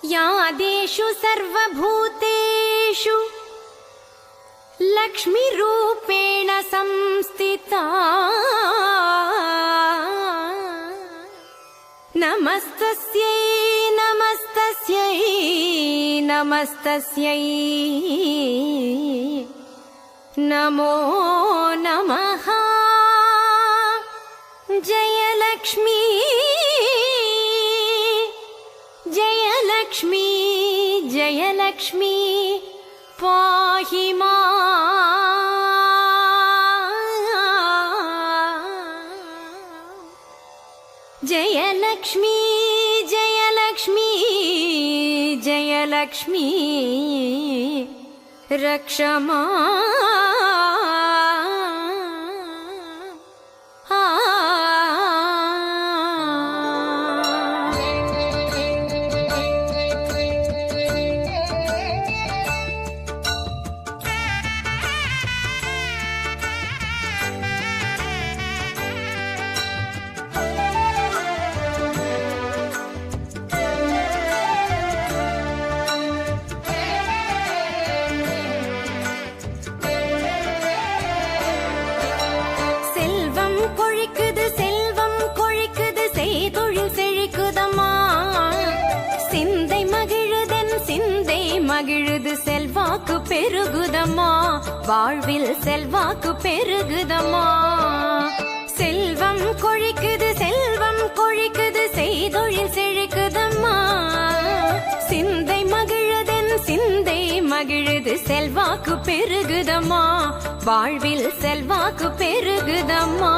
यादेषु सर्वभूतेषु लक्ष्मीरूपेण संस्थिता नमस्तस्यै नमस्तस्यै नमस्तस्यै नमो नमः। जयलक्ष्मी जयलक्ष्मी जयलक्ष्मी पाहि माम्। जयलक्ष्मी जयलक्ष्मी जयलक्ष्मी रक्ष மகிழுது செல்வாக்கு பெருகுதம்மா, வாழ்வில் செல்வாக்கு பெருகுதம்மா. செல்வம் கொழிக்குது செல்வம் கொழிக்குது, செய்தொழில் செழிக்குதம்மா. சிந்தை மகிழுதென் சிந்தை மகிழுது, செல்வாக்கு பெருகுதம்மா, வாழ்வில் செல்வாக்கு பெருகுதம்மா.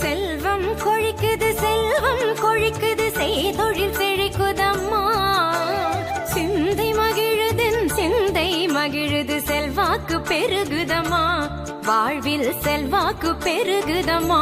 செல்வம் கொழிக்குது செல்வம் கொழிக்குது, செய்தொழில் செழிக்குதம்மா. சிந்தை மகிழுதென் சிந்தை மகிழுது, செல்வாக்கு பெருகுதம்மா, வாழ்வில் செல்வாக்கு பெருகுதம்மா.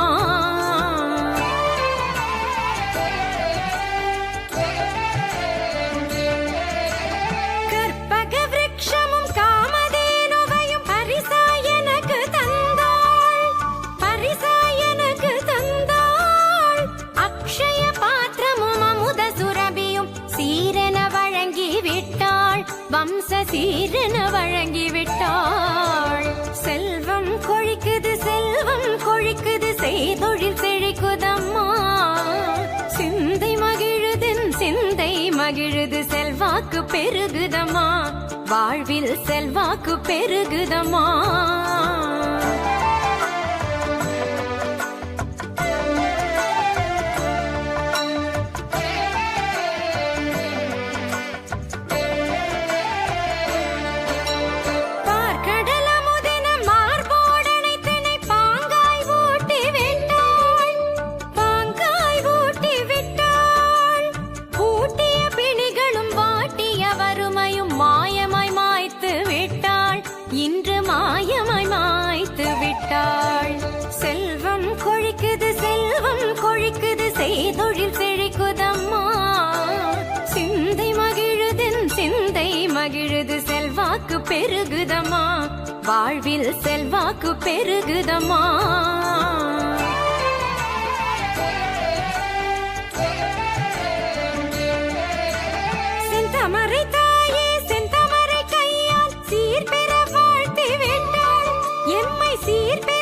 வம்ச சீரன வழங்கிவிட்டாள். செல்வம் கொழிக்குது செல்வம் கொழிக்குது, செய்தொழில் செழிக்குதம்மா. சிந்தை மகிழுதென் சிந்தை மகிழுது, செல்வாக்கு பெருகுதம்மா, வாழ்வில் செல்வாக்கு பெருகுதம்மா. செல்வம் கொழிக்குது செல்வம் கொழிக்குது, செய்தொழில் செழிக்குதம்மா. சிந்தை மகிழுதென் சிந்தை மகிழுது, செல்வாக்கு பெருகுதம்மா, வாழ்வில் செல்வாக்கு பெருகுதம்மா. செந்தமரை தாயே செந்தமரை கையால் சீர்பெற வாழ்த்தி விட்டாள், எம்மை சீர்பெற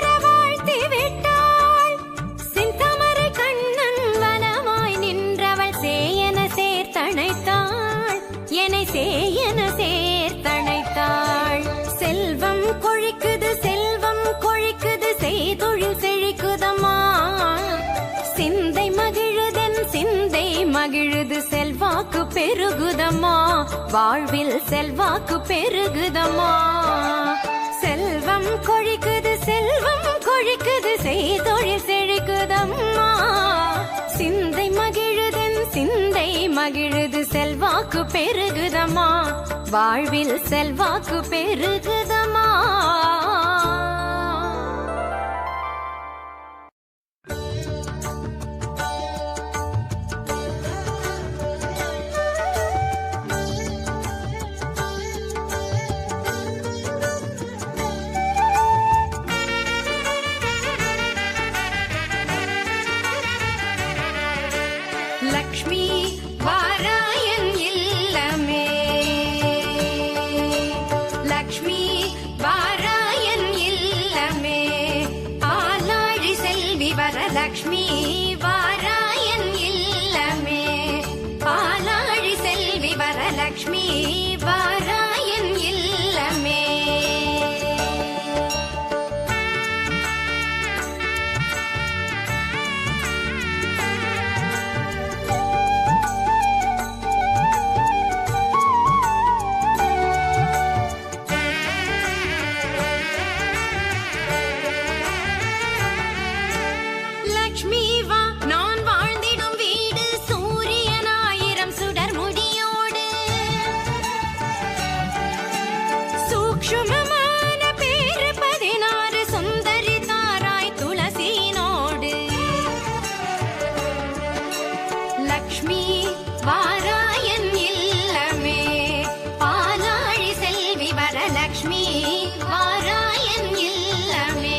சேயன சேர்த்தணைத்தாள். செல்வம் கொழிக்குது செல்வம் கொழிக்குது, செய்தொழில் செழிக்குதம்மா. சிந்தை மகிழுதென் சிந்தை மகிழுது, செல்வாக்கு பெருகுதம்மா, வாழ்வில் செல்வாக்கு பெருகுதம்மா. செல்வம் கொழிக்குது செல்வம் கொழிக்குது, செய்தொழில் செழிக்குதம்மா. சிந்தை மகிழுதன் சிந்தை மகிழுது, செல்வாக்கு பெருகுதம்மா, வாழ்வில் செல்வாக்கு பெருகுதம்மா. லக்ஷ்மி வாராயன் இல்லமே, லக்ஷ்மி வாராயன் இல்லமே, ஆலாழி செல்வி வரலக்ஷ்மி வாராயன் இல்லமே, ஆலாழி செல்வி வரலக்ஷ்மி வாராயன் இல்லமே. லக்ஷ்மி வா நான் வாழ்ந்திடும் வீடு, சூரியனாயிரம் சுடர் முடியோடு, சூக்ஷ்மமான பேரு 16 சுந்தரி தாராய் துளசினோடு. லக்ஷ்மி வாராயன் இல்லமே, பாலாழி செல்வி வரலக்ஷ்மி வாராயன் இல்லமே.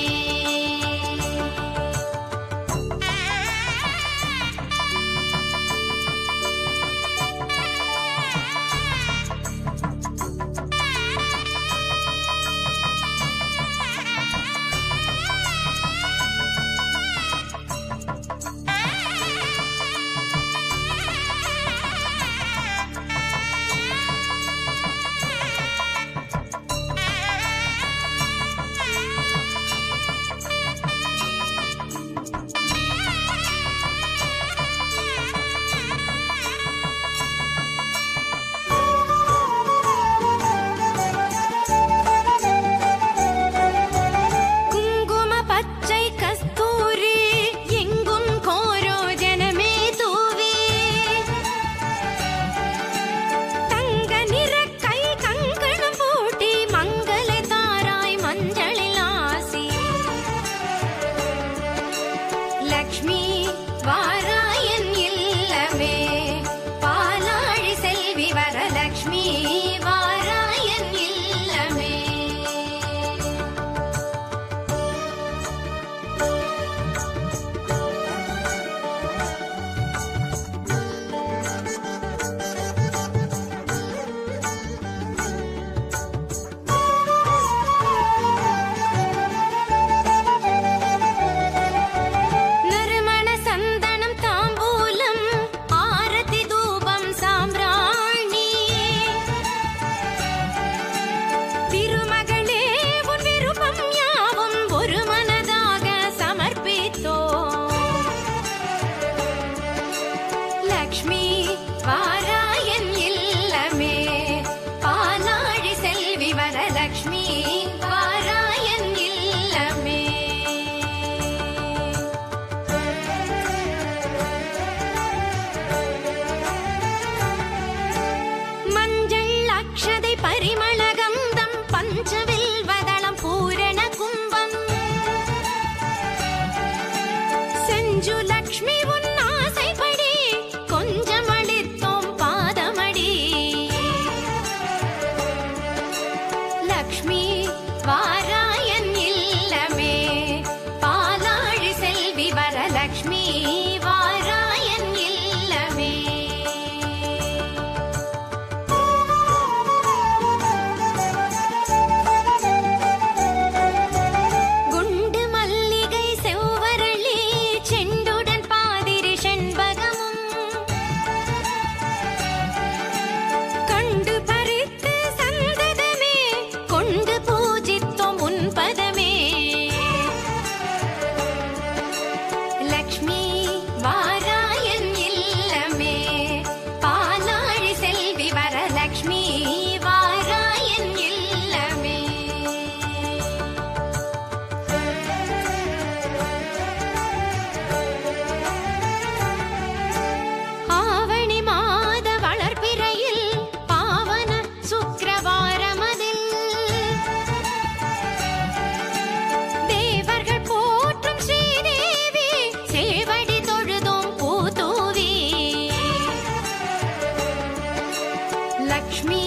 லக்ஷ்மி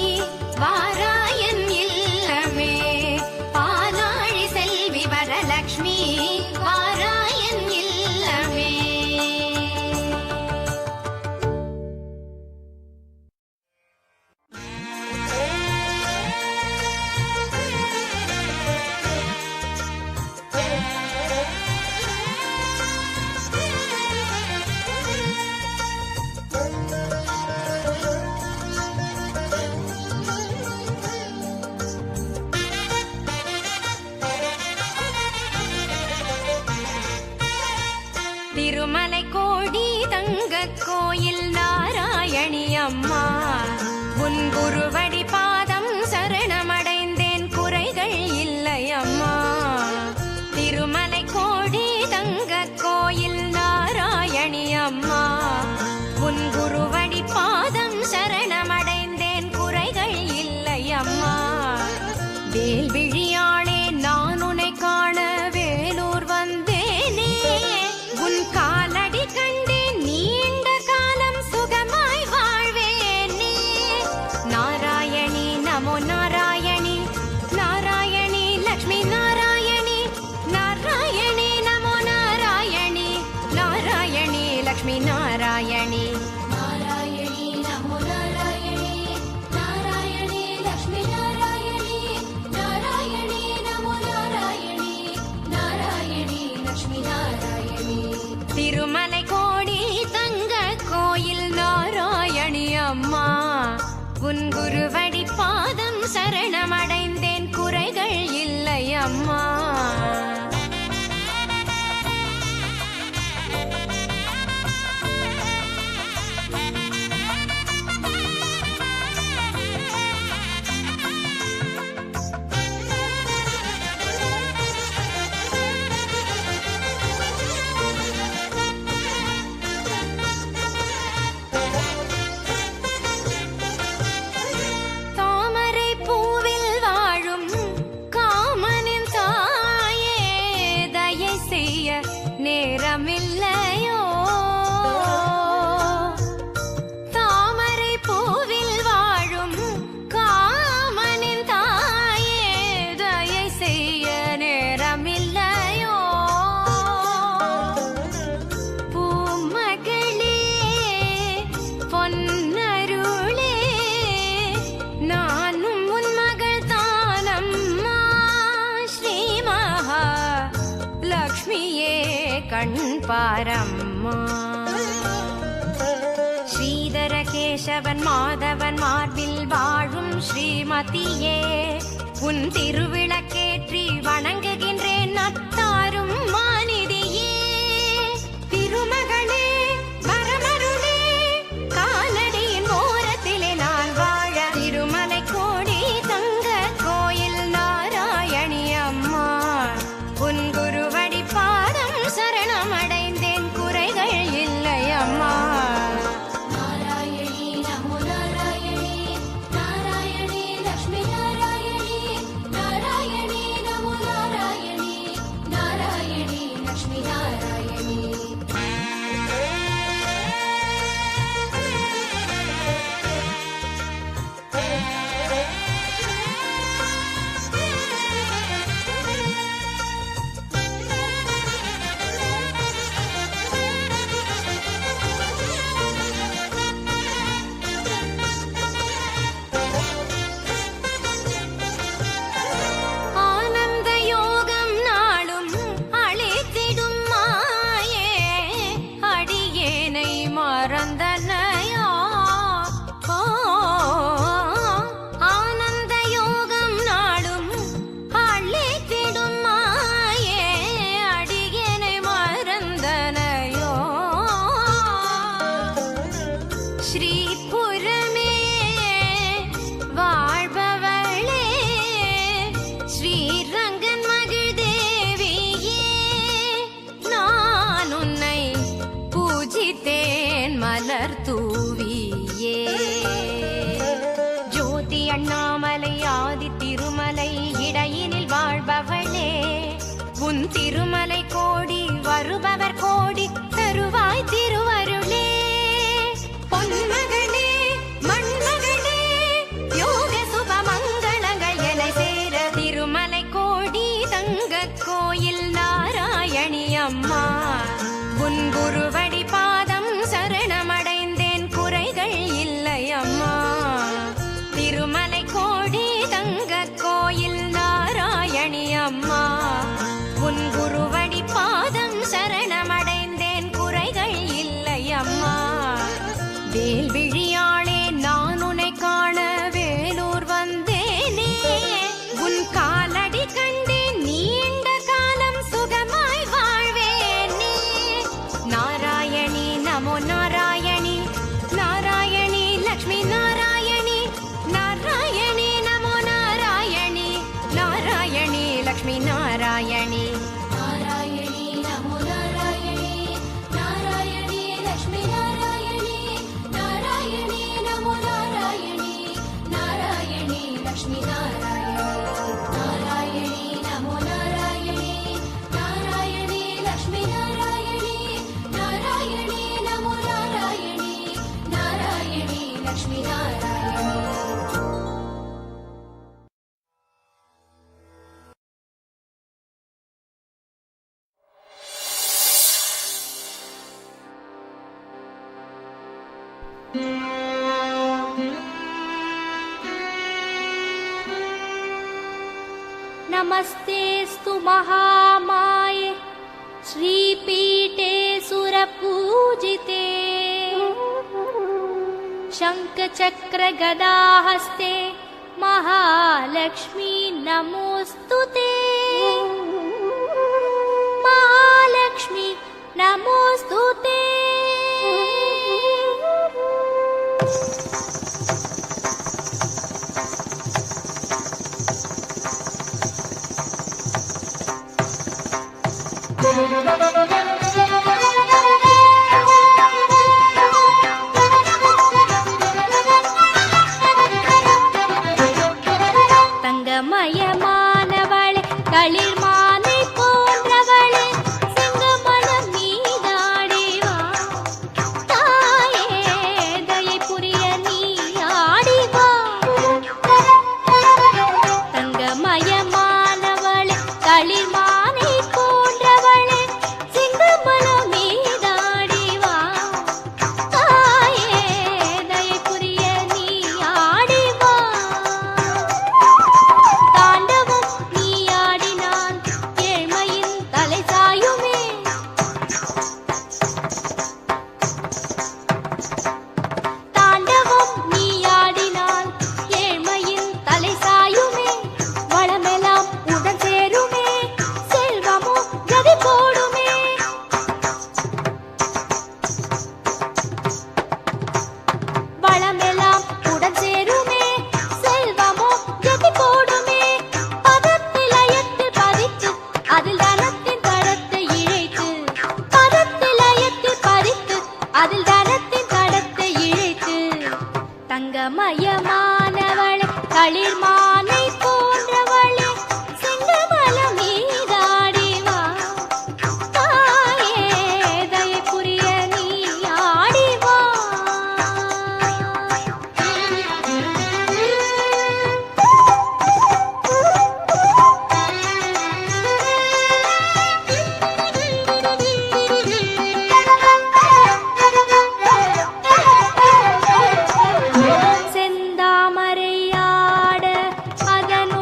வாராயன் இல்லமே பாலாழி செல்வி வரலக்ஷ்மி வாராயன் இல்லமே. திருமலை கோடி தங்க கோயில் நாராயணி அம்மா உன் குருவடி பாதம் சரணமடைந்தேன் குறைகள் இல்லை அம்மா. திருமலை கோடி தங்க கோயில் நாராயணி அம்மா உன் குருவடி பாதம் சரணமடைந்தேன் குறைகள் இல்லை அம்மா. வேல்விழியாளே நான் உன்னை காண வேலூர் வந்தேனே உன் காலடி கண்டேன் நீண்ட காலம் சுகமாய் வாழ்வேனே. நாராயணி நமோ நாராயணி நாராயணி லக்ஷ்மி நாராயணி நாராயணி நமோ நாராயணி நாராயணி லக்ஷ்மி நாராயணி நாராயணி நமோ நாராயணி நாராயணி லக்ஷ்மி நாராயணி நாராயணி நமோ நாராயணி நாராயணி லக்ஷ்மி நாராயணி. திருமலை கோடி தங்க கோயில் நாராயணி அம்மா உன் குருவடி பாதம் சரணமடைந்தேன் குறைகள் இல்லை அம்மா. தாமரை பூவில் வாழும் காமனின் தாயே தயை செய்ய நேரமில்லையோ. தாமரை பூவில் வாழும் காமனின் தாயே தயை செய்ய நேரமில்லையோ. பூமகளே பொன்னருளே நானும் உன் மகள் தானம்மா. ஸ்ரீ மகா லக்ஷ்மியே கண் பாரம்மா. ஸ்ரீதர கேசவன் மாதவன் மார்பில் வாழும் ஸ்ரீமதியே உன் திருவிளக்கேற்றி வணங்குகின்றேன் அத்தாரும் மாநிதியே. திருமகளே வரமருளே காலடியின் ஓரத்திலே நான் வாழ திருமலை கோடி தங்க கோயில் நாராயணி அம்மா உன் குருவடி பாதம் சரணமடைந்தேன் குறைகள் இல்லை அம்மா. நாராயணி நமோ நாராயணி நாராயணி லக்ஷ்மி நாராயணி நாராயணி நமோ நாராயணி நாராயணி नमस्तेस्तु महामाये श्रीपीठे सुरपूजिते शङ्खचक्रगदाहस्ते महालक्ष्मी नमोऽस्तुते महालक्ष्मी नमोऽस्तुते। தங்கமயமானவளே களிர் மானை போன்றவளே சிங்கமலம் மீதாடி வா தாயே தயை புரிய நீ ஆடி வா தங்கமயமானவளே களிர் மானை போன்றவளே சிங்கமலம் மீதாடி வா தாயே தயை புரிய நீ ஆடி வா தாண்டவம் நீ ஆடினான் ஏழ்மையின் தலை சாயுமே தாண்டவம் நீ ஆடினான் ஏழ்மையின் தலை சாயுமே வளமெல்லாம் உடன் சேருமே செல்வமோ கதி போடுமே வளமெல்லாம் உடன் சேருமே செல்வமோ கதி போடுமே பதத்தில் அயத்தில் பதித்து அதில் தனத்தின் தடத்தை இழைத்து பதத்தில் அயத்தில் பதித்து அதில் தனத்தின் தடத்தை இழைத்து தங்கமயமானவளே களிர் மானை போன்றவளே சிங்கமலம் மீதாடி வா தாயே தயை புரிய நீ ஆடி வா செந்தாமரையாட அதன்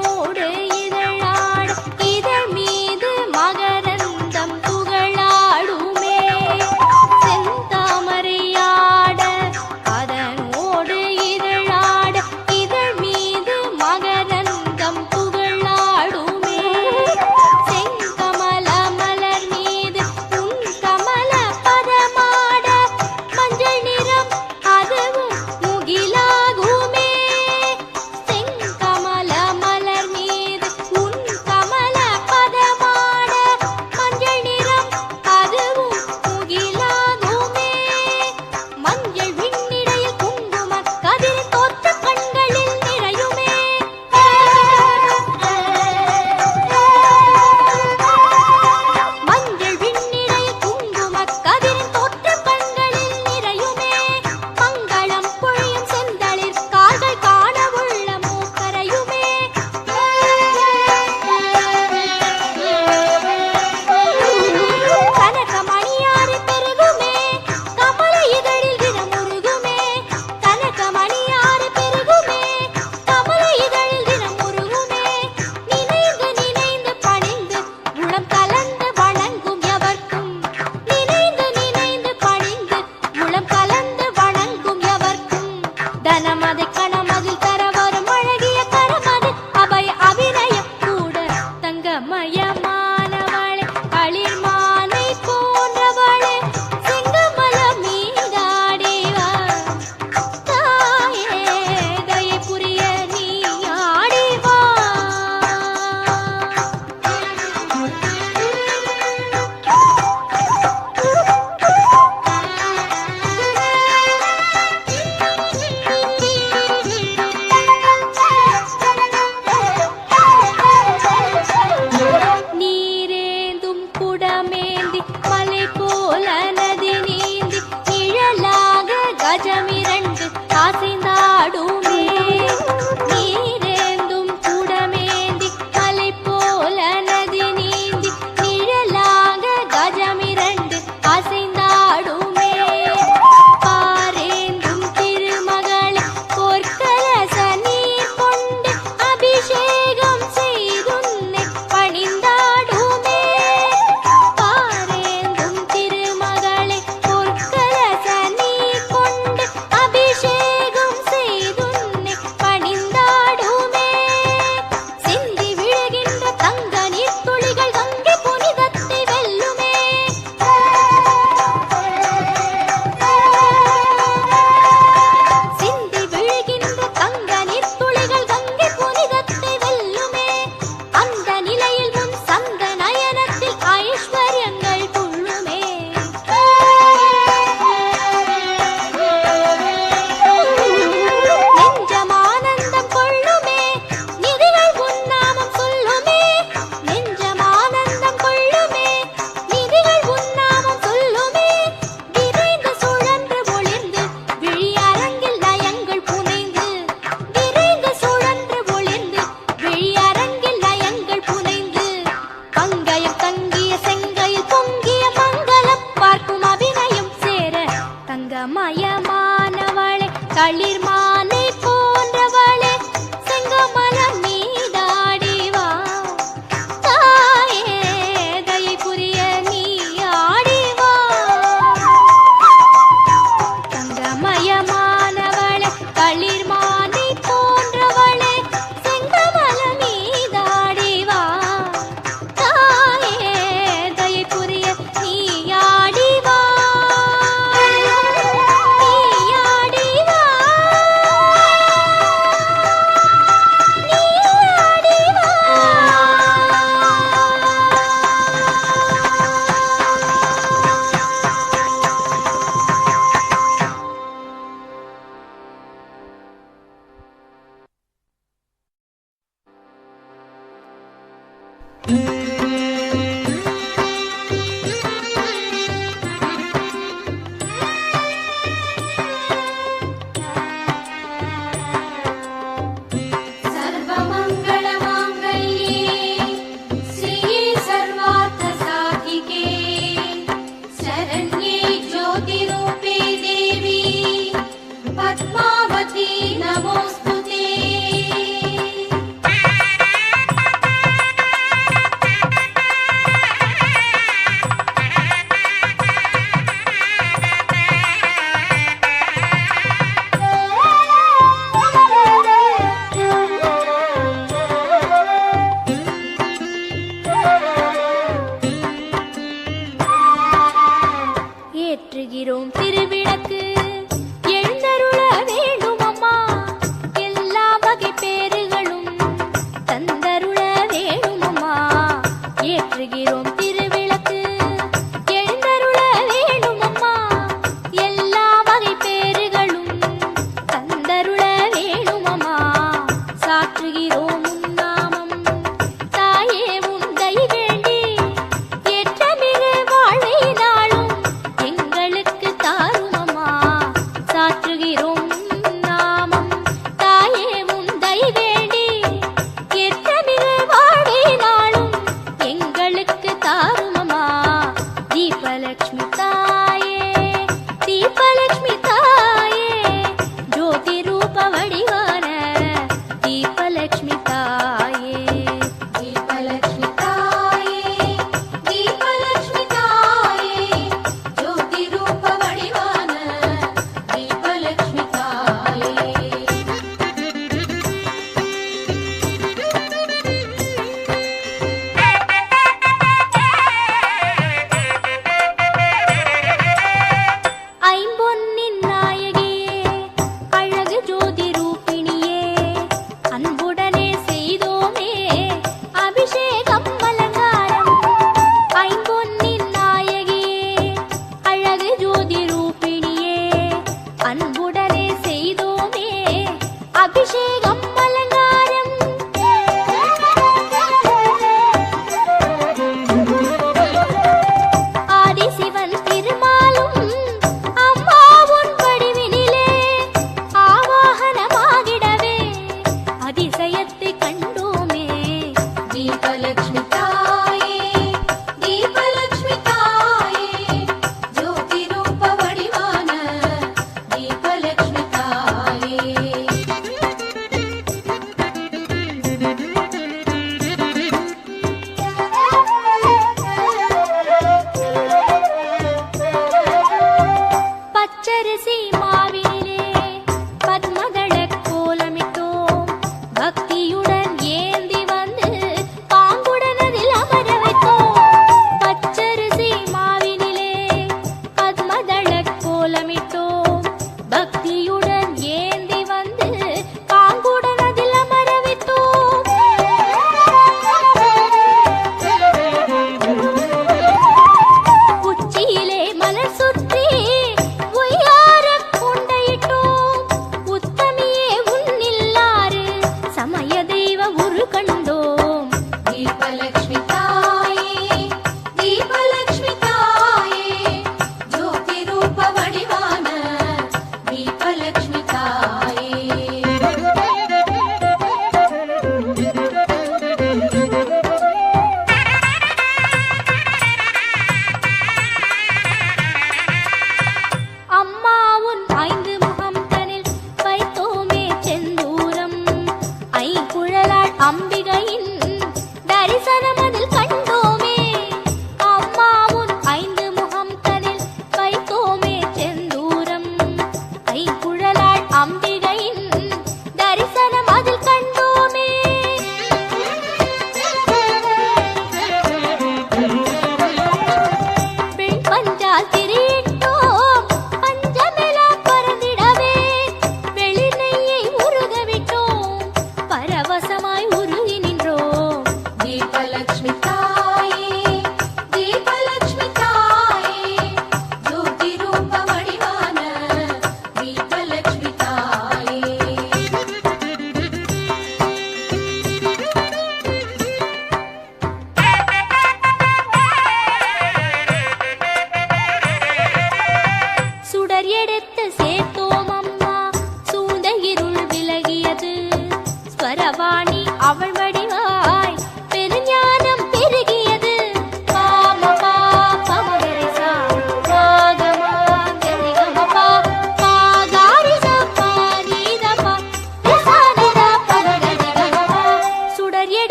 மானை போன்றவளே செங்கமலம் மீதாடி வா தாயே தயை புரிய நீ ஆடி வா தங்கமயமானவளே களிர் மானை போன்றவளே செங்கமலம் மீதாடி வா தாயே தயை புரிய நீ ஆடி வா ஏற்றுகிறோம் திருவிளக்கு எழுந்தருள வேண்டும் அம்மா எல்லா வகை பேறுகளும் தந்தருள வேண்டும் அம்மா ஏற்றுகிறோம் திருவிளக்கு எழுந்தருள வேண்டும் அம்மா எல்லா வகை பேறுகளும் தந்தருள வேண்டும் அம்மா சாற்றுகிறோம் உன் நாமம் தாயே உன் தயை வேண்டி ஏற்றமிகு வாழ்வை நாளும் எங்களுக்கு தாரும் அம்மா சாற்றுகிறோம் உன் நாமம் தாயே உன் தயை வேண்டி ஏற்றமிகு வாழ்வை நாளும் எங்களுக்கு தாரும் அம்மா தீபலட்சுமி தாயே தீபலட்சுமி தாயே ஜோதி ரூப வடிவான தீபலட்சுமி தாயே தீபலட்சுமி தாயே தீபலட்சுமி தாயே ஜோதி ரூப வடிவான தீபலட்சுமி தாயே ஐம்பொன்னின் நாயகியே அழகு ஜோதி ரூபிணியே அன்புடனே செய்தோமே அபிஷேகம் அலங்காரம் ஐம்பொன்னின் நாயகியே அழகு ஜோதி ரூபிணியே அன்புடனே செய்தோமே அபிஷேகம் அலங்காரம் ஆதிசிவன் திருமாலும் அம்மா உன் வடிவினிலே ஆவாகனமாகிடவே அதிசயத்தை கண்டோமே தீபலட்சுமி தாயே தீபலட்சுமி தாயே ஜோதி ரூப வடிவான தீபலட்சுமி தாயே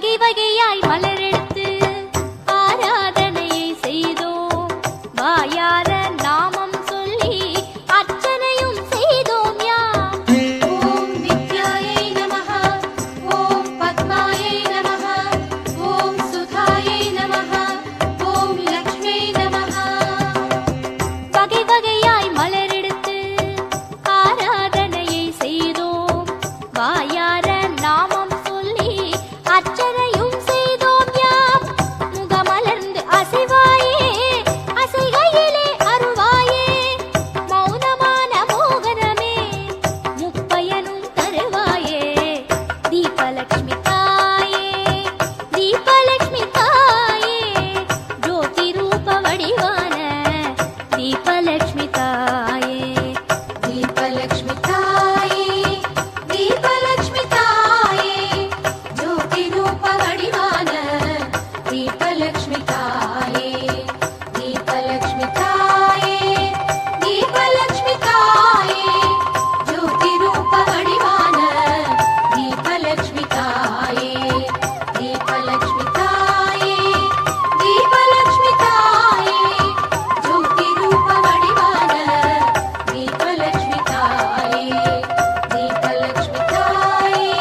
வகை வகையாய் மலரெடுத்து ஆராதனையை செய்தோம். வாயார நாமம் சொல்லி அர்ச்சனையும் செய்தோம் யாம். ஓம் வித்யாயை நமஹ, ஓம் பத்மாயை நமஹ, ஓம் சுதாயை நமஹ, ஓம் லக்ஷ்மியை நமஹ. வகை வகையாய் மலரெடுத்து ஆராதனையை செய்தோம். வாயார நாமம் சொல்லி அர்ச்சனையும் செய்தோம் யாம். முகமலர்ந்து அசைவாயே, அசைகையிலே அருவாயே, மௌனமான மோகனமே முப்பயனும் தருவாயே. தீபலக்ஷ்மி தாயே, தீபலக்ஷ்மி தாயே, ஜோதி ரூப வடிவான தீபலக்ஷ்மி தாயே. தீபலக்ஷ்மி தாயே, தீபலக்ஷ்மி தாயே, ஜோதி ரூப வடிவான தீபலக்ஷ்மி தாயே. தீபலக்ஷ்மி தாயே, தீபலக்ஷ்மி தாயே, ஜோதி ரூப வடிவான தீபலக்ஷ்மி தாயே. தீபலக்ஷ்மி தாயே, தீபலக்ஷ்மி தாயே, ஜோதி ரூப வடிவான தீபலக்ஷ்மி தாயே. தீபலக்ஷ்மி தாயே,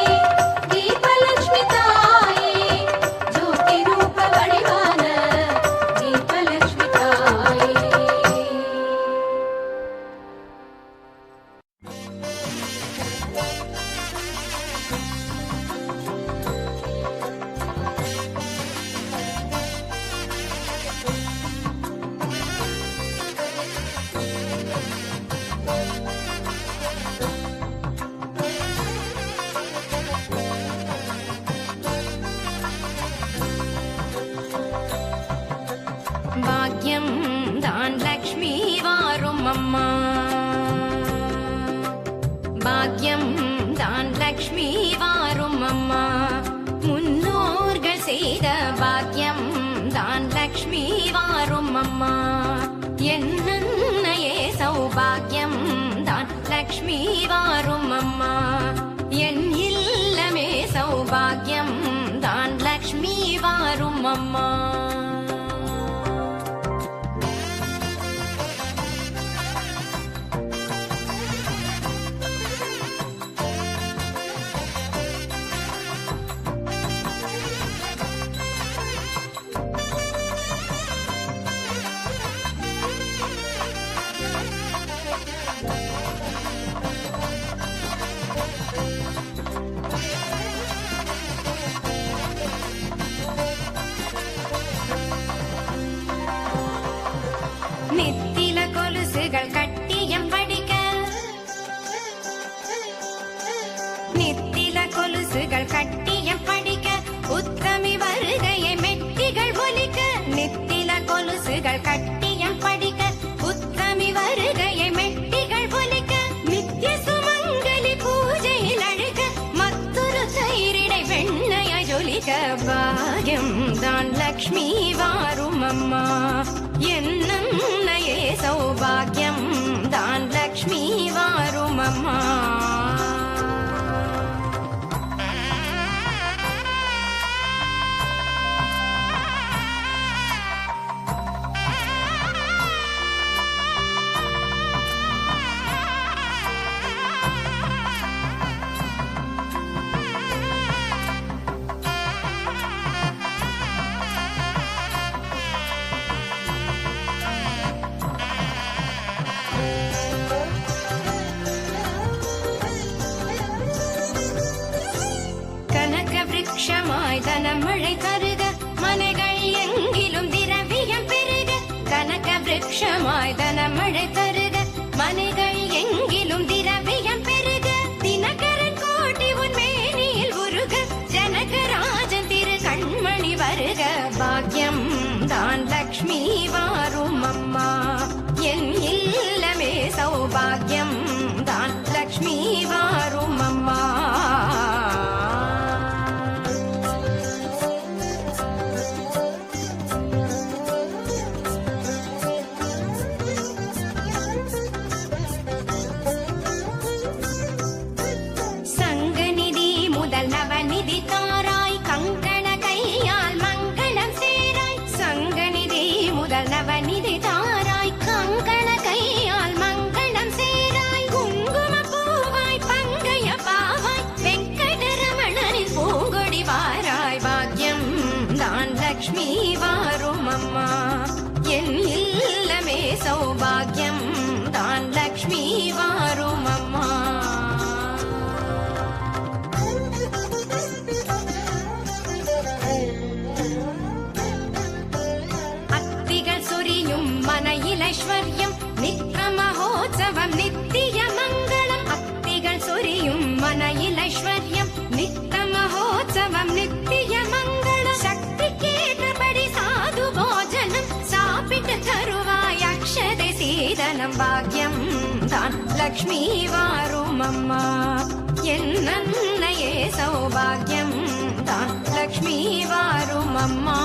தீபலக்ஷ்மி தாயே, ஜோதி ரூப வடிவான தீபலக்ஷ்மி தாயே. பாக்யம் தான் லக்ஷ்மி வாரும் அம்மா. பாக்யம் தான் லக்ஷ்மி வாரும் அம்மா. முன்னோர்கள் செய்த பாக்யம் தான் லக்ஷ்மி வாரும் அம்மா. என்னையே சௌபாகியம் தான் லக்ஷ்மி வாரும் அம்மா. என் இல்லமே சௌபாகியம் தான் லக்ஷ்மி வாரும் அம்மா. நெத்தில கொலுசுகள் கட்டியம் படிக்க, நெத்தில கொலுசுகள் கட்டியம் படிக்க, உத்தமி வருகையை மெட்டிகள் ஒலிக்க. நெத்தில கொலுசுகள் கட்டியம் படிக்க, உத்தமி வருகையை மெட்டிகள் ஒலிக்க. நித்திய சுமங்கலி பூஜையில் அழுக, மற்றொரு தயிரிடை வெண்ணைய ஜொலிக்க. பாக்யம் தான் லக்ஷ்மி வாரும் அம்மா. என்னையே சௌபாகியம் தான் லக்ஷ்மி வாரும் அம்மா. விருட்சமாய் தனமழை தருக, மனைகள் எங்கிலும் திரவியம் பெருக. கனக விருட்சமாய் தனமழை தருக, மனைகள் எங்கிலும் திரவியம் பெருக. தினகரன் கோட்டி உன் மேனியில் உருக, ஜனகராஜன் திரு கண்மணி வருக. பாக்யம் தான் லக்ஷ்மி வாரும் அம்மா. என் இல்லமே சௌபாகியம் தான் லக்ஷ்மி வாரும் அம்மா. சங்கநிதி முதல் நவநிதி தாராய், கங்கண லக்ஷ்மி வாரும் அம்மா என் இல்லமே சௌபாகியம் தான் லக்ஷ்மி வாரும் அம்மா அத்திகள் சொரியும் மனையில் ஐஸ்வர்யம் நித்திய மகோத்சவம் நித்திய மங்களம் அத்திகள் சொரியும் மனையில் ஐஸ்வர்யம் நித்திய மகோத்சவம் நித்திய மங்களம் சக்திக்கேற்றபடி சாது போஜனம் சாப்பிட்டு தருவாய் அக்ஷதை சீதனம் பாக்யம் தான் லக்ஷ்மி வாரும் அம்மா என் நன்னையே சௌபாகியம் தான் லக்ஷ்மி வாரும் அம்மா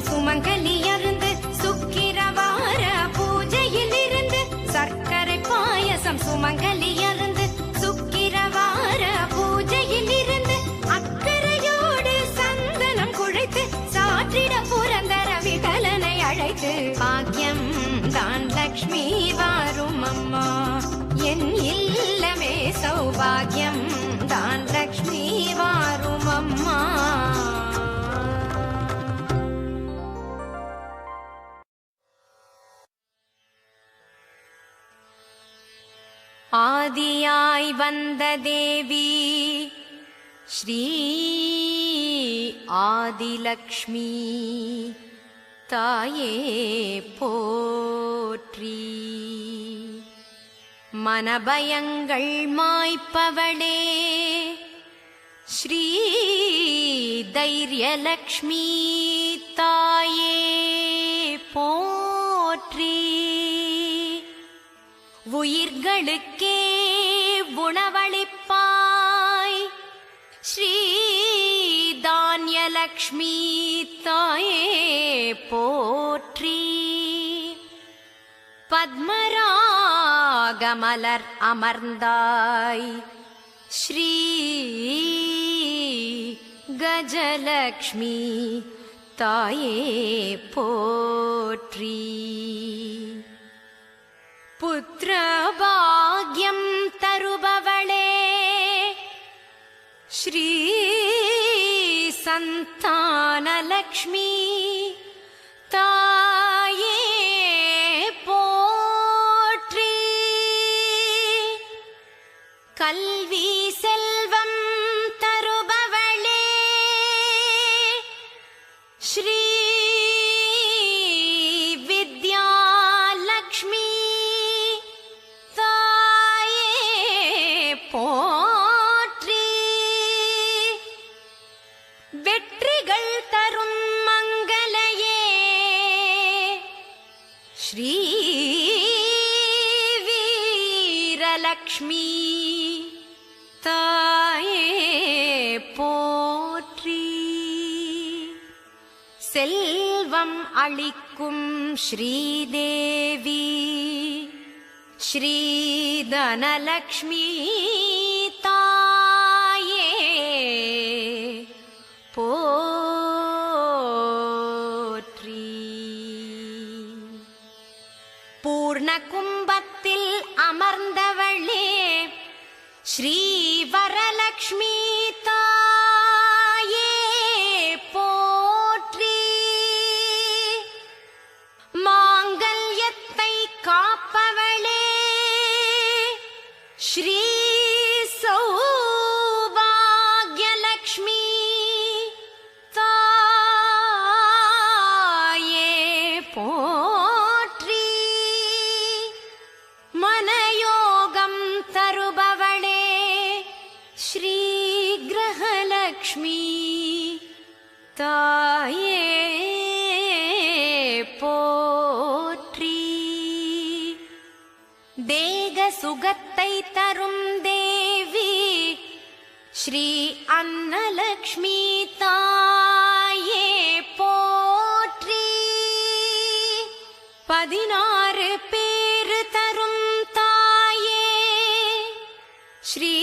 சுமங்கலி அருந்து சுக்கிரவார பூஜையில் இருந்து சர்க்கரை பாயசம் சுமங்கலி அருந்து சுக்கிரவார பூஜையில் இருந்து அக்கறையோடு சந்தனம் குழைத்து சாற்றிட புரந்தர விகலனை அழைத்து பாக்யம் தான் லக்ஷ்மி வாரும் அம்மா என் இல்லமே சௌபாகியம் தான் லக்ஷ்மி வாரும் அம்மா ஆதியாய் வந்த தேவி ஸ்ரீ ஆதிலக்ஷ்மி தாயே போற்றி மனபயங்கள் மாய்ப்பவளே ஸ்ரீ தைரியலக்ஷ்மி தாயே போற்றி உயிர்களுக்கே உணவளிப்பாய் ஸ்ரீ தான்யலக்ஷ்மி தாயே போற்றி பத்மராகமலர் அமர்ந்தாய் ஸ்ரீ கஜலக்ஷ்மி தாயே போற்றி புத்திர பாக்யம் தருபவளே ஸ்ரீ சந்தானலக்ஷ்மி தாயே போற்றி கல்வி செல்வம் தருபவளே ஸ்ரீ வித்யாலக்ஷ்மி போற்றி வெற்றிகள் தரும் மங்களையே ஸ்ரீ வீரலக்ஷ்மி தாயே போற்றி செல்வம் அளிக்கும் ஸ்ரீதேவி ஸ்ரீ தனலக்ஷ்மி தாயே போற்றி பூர்ண கும்பத்தில் அமர்ந்தவளே ஸ்ரீ வரலக்ஷ்மி தாயே போற்றி மாங்கல்யத்தை காப்பவளே ஸ்ரீ சௌபாக்யலக்ஷ்மி தாயே போற்றி மனயோகம் தருபவளே ஸ்ரீ கிரகலக்ஷ்மி தாயே போற்றி தேக சுகத்தை தரும் தேவி ஸ்ரீ அன்னலக்ஷ்மி தாயே போற்றி 16 பேரு தரும் தாயே ஸ்ரீ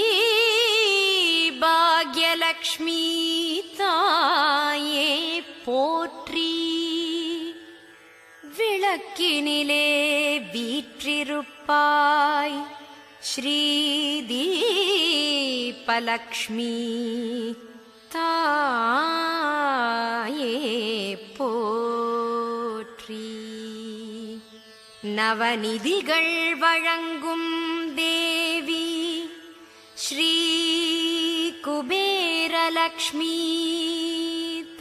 பாக்யலக்ஷ்மி தாயே போற்றி விளக்கே நெஞ்சினிலே வீற்றிருப்பாய் ஸ்ரீ தீபலக்ஷ்மி தாயே போற்றி. நவநிதிகள் வழங்கும் தேவி ஸ்ரீ குபேரலக்ஷ்மி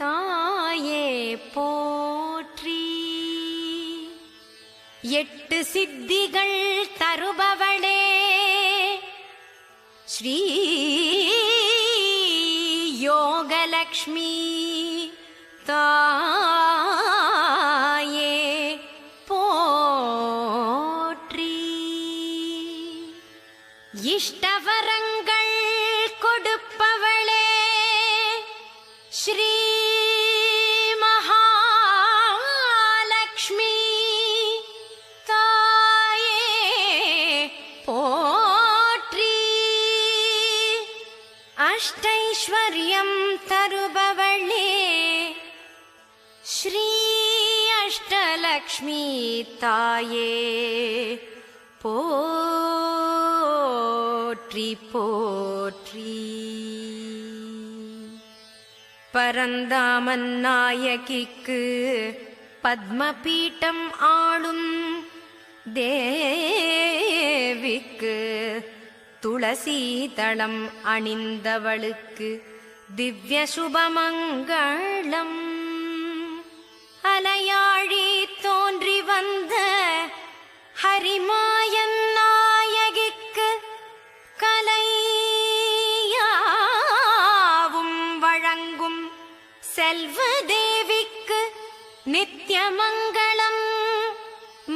தாயே போற்றி. 8 சித்திகள் தருபவளே ஸ்ரீ யோகலக்ஷ்மி தாயே போற்றி. இஷ்டவரங்கள் கொடுப்பவளே ஸ்ரீ மகாலக்ஷ்மி தாயே போற்றி. அஷ்டைஸ்வர்யம் தருபவளே ஸ்ரீ அஷ்டலக்ஷ்மி தாயே போற்றி போற்றி. பரந்தாமன் நாயகிக்கு பத்மபீட்டம் ஆளும் தேவிக்கு துளசீதளம் அணிந்தவளுக்கு திவ்ய சுபமங்களம். அலையாழி தோன்றி வந்த ஹரிமாயன் நாயகிக்கு கலையாவும் வழங்கும் செல்வ தேவிக்கு நித்யமங்களம்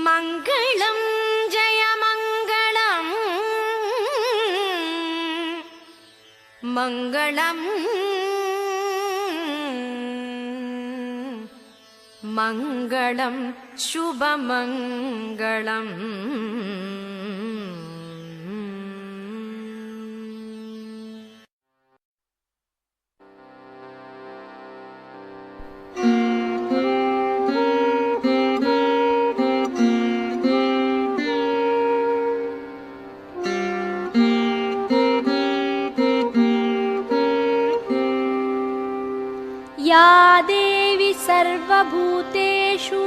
மங்களம் ஜெயமங்களம் மங்களம் மங்களம் சுபமங்களம். या देवी सर्वभूतेषु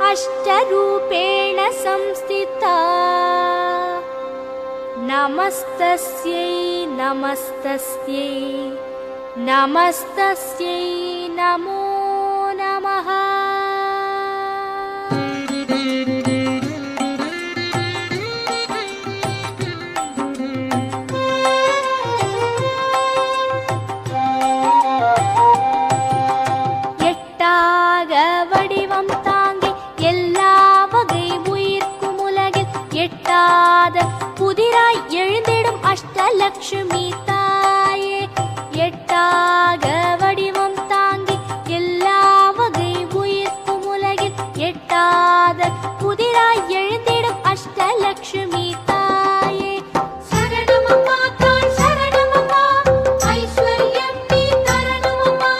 अष्टरूपेण संस्थिता नमस्तस्यै नमस्तस्यै नमस्तस्यै नमो नमः. புதிராய் எழுந்திடும் அஷ்டலக்ஷ்மி தாயே எட்டாக வடிவம் தாங்கி எல்லா வகை உயிர்க்கும் உலகில் எட்டாத புதிராய் எழுந்திடும் அஷ்டலக்ஷ்மி தாயே சரணமம்மா தாய் சரணமம்மா ஐஸ்வர்யம் நீ தரணுமம்மா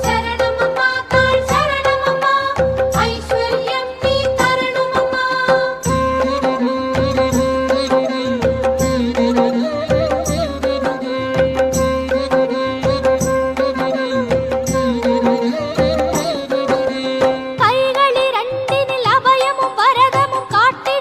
சரணமம்மா தாய் சரணமம்மா ஐஸ்வர்யம் நீ தரணுமம்மா. கைகளிரண்டினில் அபயமும் வரதமும் காட்டி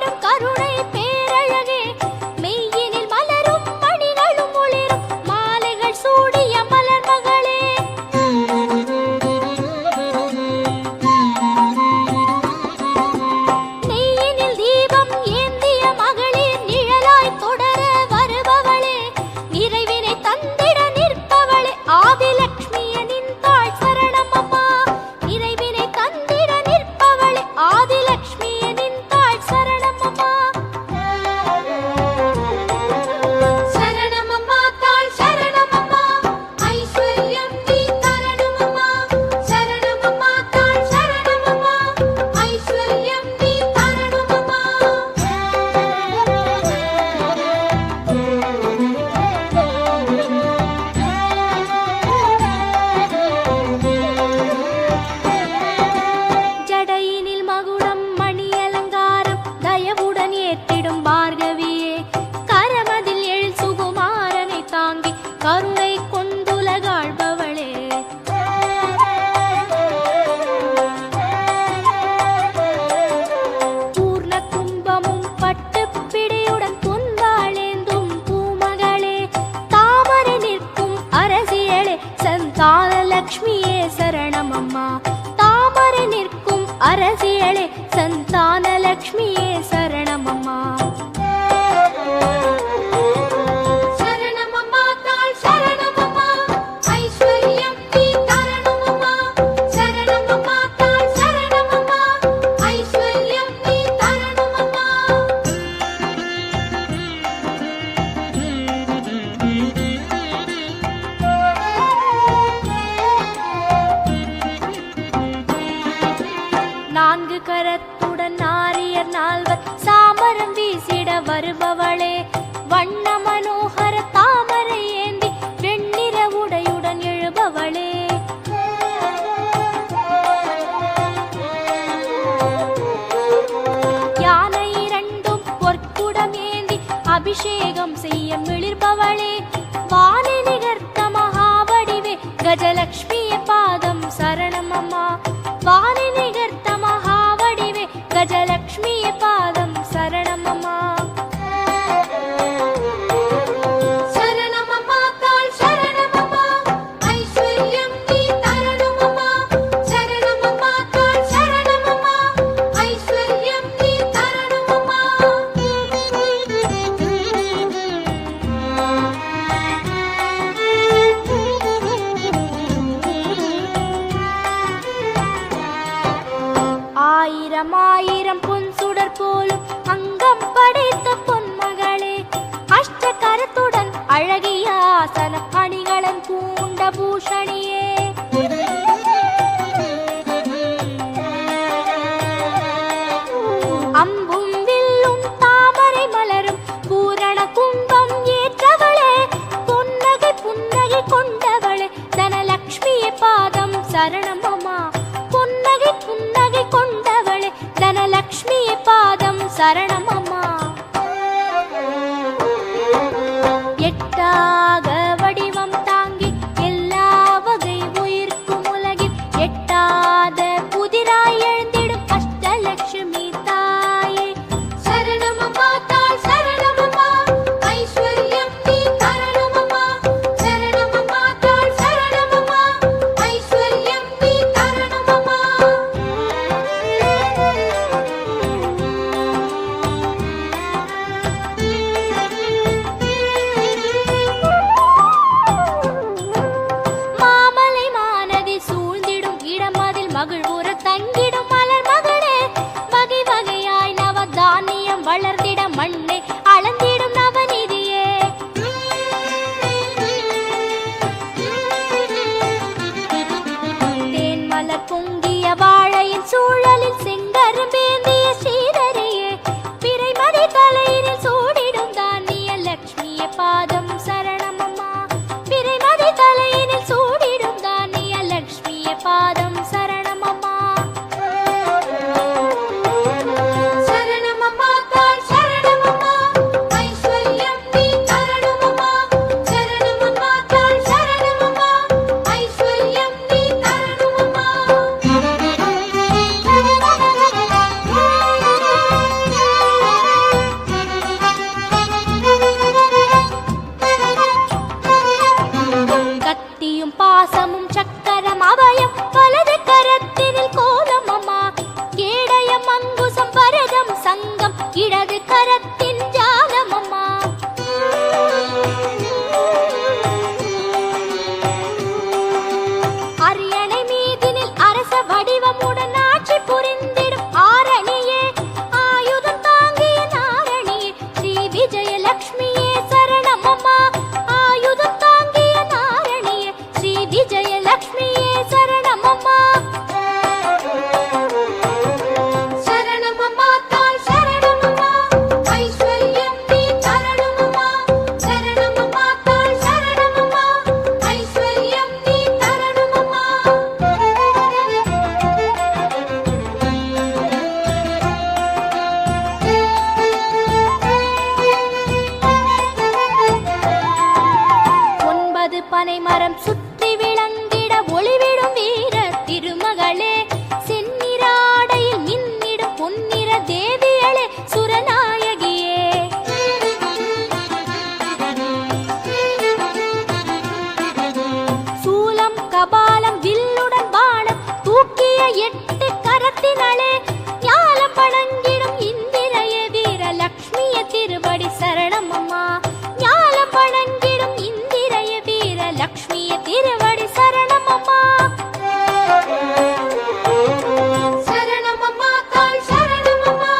கரத்துடன் நாரியர் நால்வர் சாமரம் வீசிட வருபவளே, வண்ண மனோகர தாமரை ஏந்தி வெண்ணிற உடையுடன் எழுபவளே, யானை இரண்டும் பொற்குடம் ஏந்தி அபிஷேகம் செய்ய மிளிர்பவளே, வானை நிகர்த்த மகாவடிவே கஜலக்ஷ்மிய பாதம் சரணம் அம்மா, வானை நிகர்த்த மகாவடிவே கஜலக்ஷ்மிய பாதம் சரணம் அம்மா. சரணமம்மா தாள் சரணமம்மா ஐஸ்வர்யம் நீ தரணுமம்மா, சரணமம்மா தாள் சரணமம்மா ஐஸ்வர்யம் நீ தரணுமம்மா. ஆயிரம் ஆயிரம் பொன் சுடர் போலும் அங்கம் படைத்த பொன்மகளே, அஷ்ட கரத்துடன் அழகிய ஆசன அணிகளன் பூண்ட பூஷணியே, அம்பும் வில்லும் தாமரை மலரும் பூரண கும்பம் ஏற்றவளே, பொன்னகை புன்னகை கொண்டவளே தனலக்ஷ்மிய பாதம் சரணம் அம்மா, பொன்னகை புன்னகை கொண்டவளே தனலக்ஷ்மிய பாதம் சரணம் அம்மா. எட்டாக வடிவம் தாங்கி எல்லா வகை உயிர்க்கும் உலகில் எட்டாத புதிராய் எழுந்திடும் அஷ்டலட்சுமி தாயே, சரணமம்மா தாள் சரணமம்மா ஐஸ்வர்யம் நீ தரணுமம்மா, சரணமம்மா தாள் சரணமம்மா ஐஸ்வர்யம் நீ தரணுமம்மா. மாமலை மாநதி சூழ்ந்திடும் இடம் அதில் மகிழ்வுற தங்கிடும் மலர் மகளே, வகை வகையாய் நவதானியம் வளர்ந்திட மண்ணை அளந்திடும் நவநிதியே, தேன்மலர் பொங்கிய வாழையின் சூழலில் செங்கரும்பேந்திய ஸ்ரீதரியே, பிறைமதி தலையினில் சூடிடும் தானிய லக்ஷ்மிய பாதம் சரணம் அம்மா, பிறைமதி தலையினில் சூடிடும் தானிய லக்ஷ்மிய பாதம் சரணம் அம்மா. சரணமம்மா தாள் சரணமம்மா ஐஸ்வர்யம் நீ தரணுமம்மா, சரணமம்மா தாள் சரணமம்மா ஐஸ்வர்யம் நீ தரணுமம்மா. கத்தியும் பாசமும் சக்கரம் அபயம் வலது கரத்தினில் கோலம் அம்மா, கேடயம் அங்குசம் பரதம் சங்கம் இடது கரத்தின் ஜாலம் அம்மா, அரியணை மீதினில் அரச வடிவமுடன் ஆட்சி புரிந்திடும் ஆரணியே, ஆயுதம் தாங்கிய நாரணியே ஸ்ரீ விஜயலக்ஷ்மியே சரணம் அம்மா, ஆயுதம் தாங்கிய நாரணியே ஸ்ரீ விஜயலக்ஷ்மியே சரணம் அம்மா. சரணமம்மா தாள் சரணமம்மா ஐஸ்வர்யம் நீ தரணுமம்மா, சரணமம்மா தாள் சரணமம்மா ஐஸ்வர்யம் நீ தரணுமம்மா. ஒன்பது பனை மரம் சுற்றி விளங்கிட ஒளிவிடும் வீர திருமகளே, செந்நிறாடையில் மின்னிடும் பொன்னிற தேவியளே சுரநாயகியே, சூலம் கபாலம் வில்லுடன் பாணம் தூக்கிய எட்டு கரத்தினளே, ஞாலம் வணங்கிடும் இந்திரைய வீர லக்ஷ்மிய திருவடி சரணம் அம்மா, ஞாலம் வணங்கிடும் இந்திரைய வீர லக்ஷ்மிய திருவடி சரணம் அம்மா. சரணமம்மா தாள் சரணமம்மா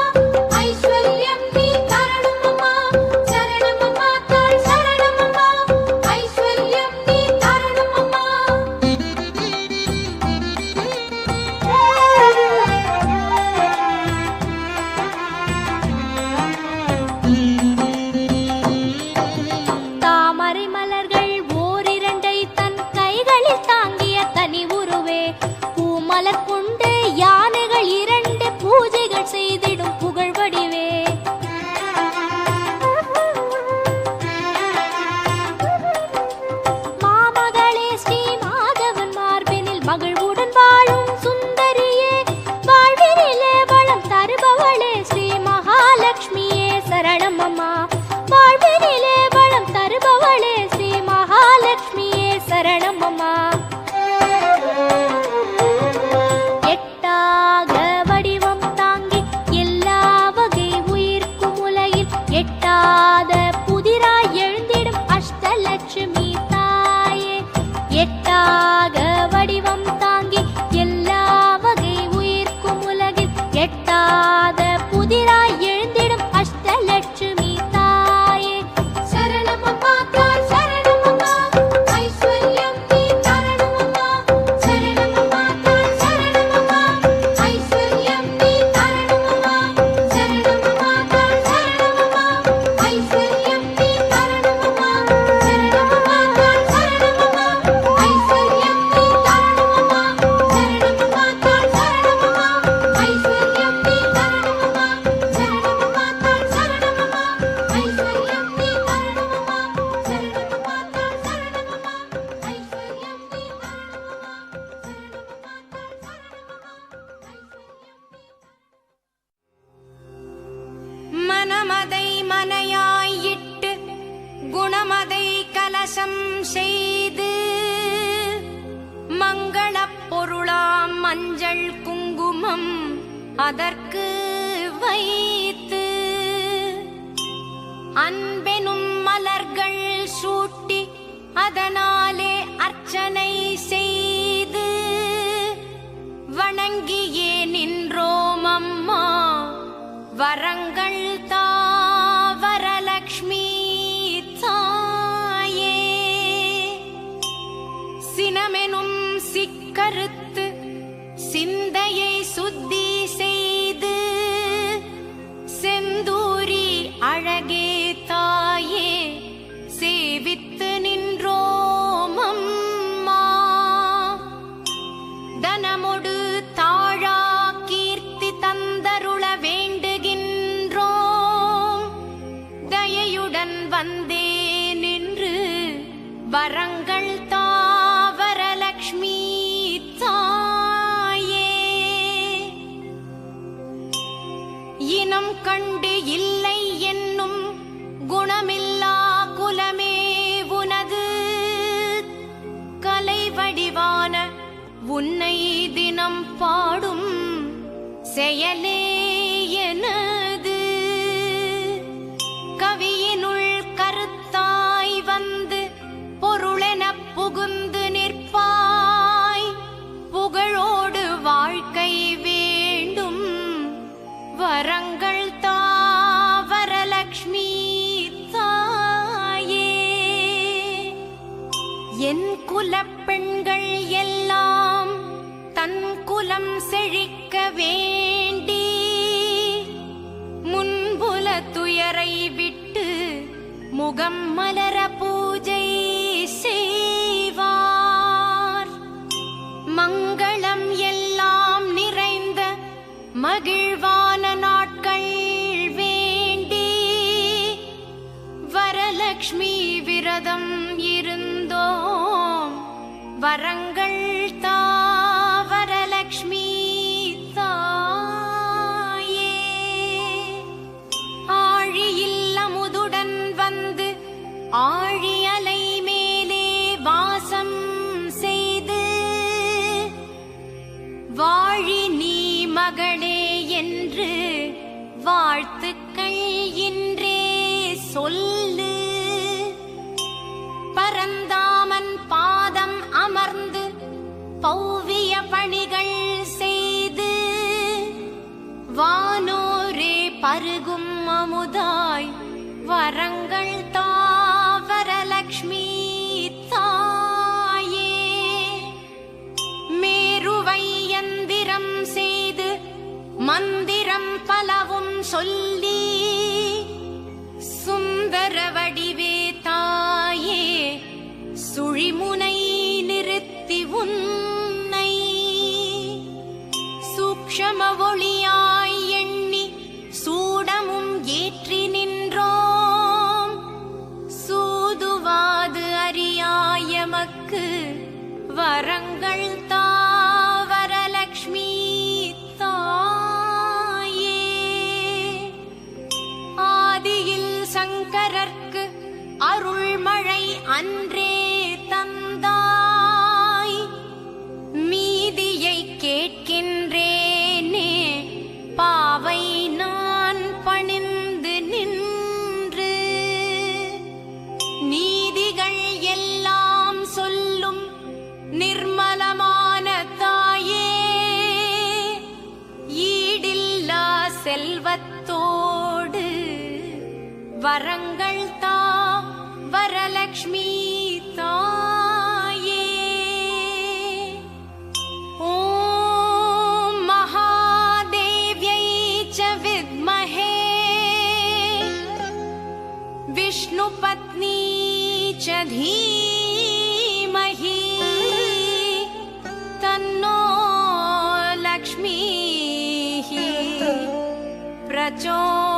புதிராய் எழுந்திடும் அஷ்டலட்சுமி தாயே. சரணமம்மா தாய் சரணமம்மா ஐஸ்வர்யம் நீ தரணுமம்மா. சரணமம்மா தாய் சரணமம்மா ஐஸ்வர்யம் நீ தரணுமம்மா. சரணமம்மா தாய் சரணமம்மா ஐஸ்வர்யம் நீ தரணுமம்மா. சரணமம்மா தாய் சரணமம்மா ஐஸ்வர்யம் நீ தரணுமம்மா. சரணமம்மா தாய் சரணமம்மா ஐஸ்வர்யம் நீ தரணுமம்மா. சரணமம்மா தாய் சரணமம்மா ஐஸ்வர்யம் நீ தரணுமம்மா. சரணமம்மா தாய் சரணமம்மா ஐஸ்வர்யம் நீ தரணுமம்மா. மனமதை மனையாயிட்டு குணமதை கலசம் செய்து மங்களப் பொருளாம் மஞ்சள் குங்குமம் அதற்கு வைத்து அன்பெனும் மலர்கள் சூட்டி அதனாலே அர்ச்சனை செய்து வணங்கியே நின்றோம் அம்மா. வரங்கள் தா வரலக்ஷ்மி தாயே. சினமெனும் சிக்கறுத்து சிந்தையை சுத்தி செய்து செந்தூரி அழகே தாயே சேவித்து நின்றோம் அம்மா. தனமொடு தாழா கீர்த்தி தந்தருள வேண்டுகின்றோம். தயையுடன் வந்தே நின்று வரங்கள் தா வரலக்ஷ்மி தாயே. இனம் கண்டு இல்லை என்னும் குணமில்லா குலமே உனது கலை வடிவான உன்னை தினம் பாடும் செயலே எனது. கவியினுள் கருத்தாய் வந்து பொருளெனப் புகுந்து நிற்பாய். புகழோடு வாழ்க்கை வேண்டும் வரங்கள் தா வரலக்ஷ்மி தாயே. என் குலப் பெண்கள் எல்லாம் தன் குலம் செழிக்க வேண்டி முன்புல துயரை விட்டு முகம் மலர பூஜை செய்வார். மங்களம் எல்லாம் நிறைந்த மகிழ்வான நாட்கள் வேண்டி வரலக்ஷ்மி விரதம் இருந்தோம். வரங்கள் தா வரலக்ஷ்மி தாயே. ஆழியில் அமுதுடன் வந்து ஆழி அலை மேலே வாசம் செய்து வாழி நீ மகளே என்று வாழ்த்துக்கள் இன்றே சொல்லு. பரந்தாமன் பாதம் அமர்ந்து பௌவிய பணிகள் செய்து வானோரே பருகும் அமுதாய் வரங்கள் தா வரலக்ஷ்மி தாயே. மேருவை யந்திரம் செய்து மந்திரம் பலவும் சொல்லி சுந்தர வடிவே தாயே சுழிமுனை நிறுத்தி உன்னை சூக்ஷம ஒளியாய் எண்ணி சூடமும் ஏற்றி நின்றோம். சூதுவாது அறியாயமக்கு வரங்கள் தா வரலக்ஷ்மி தாயே. ஆதியில் சங்கரர்க்கு அருள்மழை அன்றே தந்தாய். மீதியை கேட்கின்றேனே பாவை நான் பணிந்து நின்று. நீதிகள் எல்லாம் சொல்லும் நிர்மலமான தாயே ஈடில்லா செல்வ செல்வத்தோடு வரங்கள் தா வரலக்ஷ்மி தாயே. ஓம் மகாதேவ்யை ச வித்மஹே விஷ்ணுபத்னி च धीमहि तन्नो लक्ष्मीः प्रचोदयात्.